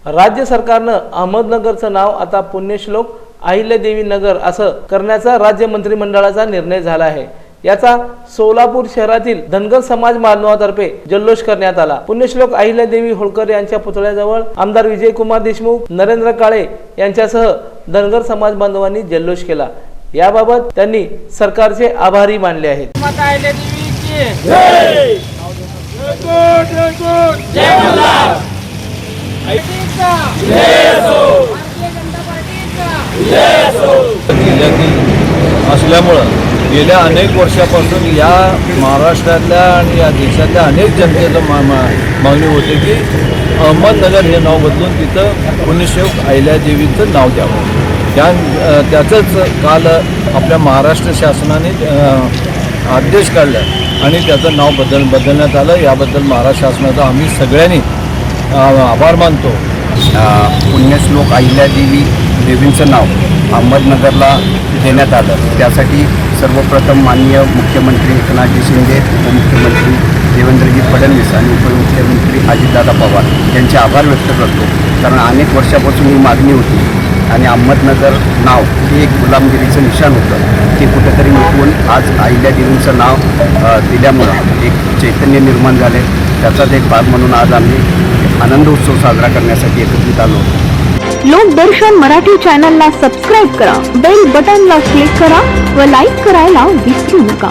राज्य सरकारनं अहमदनगरचं नाव आता पुण्यश्लोक अहिल्यादेवी नगर असं करण्याचा राज्य मंत्रिमंडळाचा निर्णय झाला आहे। याचा सोलापूर शहरातील धनगर समाज बांधवांतर्फे जल्लोष करण्यात आला। पुण्यश्लोक अहिल्यादेवी होळकर यांच्या पुतळ्याजवळ आमदार विजयकुमार देशमुख, नरेंद्र काळे यांच्यासह धनगर समाज बांधवांनी जल्लोष केला। याबाबत त्यांनी सरकारचे आभारी मानले आहेत। असल्यामुळं गेल्या अनेक वर्षापासून या महाराष्ट्रातल्या आणि या देशातल्या अनेक जनतेचं मागणी होते की अहमदनगर हे नाव बदलून तिथं पुण्यश्लोक अहिल्यादेवीचं नाव द्यावं। त्याचंच काल आपल्या महाराष्ट्र शासनाने आदेश काढला आणि त्याचं नाव बदलण्यात आलं। याबद्दल महाराष्ट्र शासनाचा आम्ही सगळ्यांनी आभार मानतो। पुण्यश्लोक अहिल्यादेवी देवींचं नाव अहमदनगरला देण्यात आलं, त्यासाठी सर्वप्रथम माननीय मुख्यमंत्री एकनाथजी शिंदे, उपमुख्यमंत्री देवेंद्रजी फडणवीस आणि उपमुख्यमंत्री अजितदादा पवार यांचे आभार व्यक्त करतो। कारण अनेक वर्षापासून ही मागणी होती आणि अहमदनगर नाव हे एक गुलामगिरीचं निशाण होतं, ते कुठेतरी मिटवून आज अहिल्यादेवींचं नाव दिल्यामुळं एक चैतन्य निर्माण झाले। त्याचाच एक भाग म्हणून आज आम्ही आनंद उत्सव साजरा करण्यासाठी एकत्रित आलो। लोकदर्शन मराठी चॅनलला सबस्क्राइब करा, बेल बटनला क्लिक करा व लाईक करायला विसरू नका।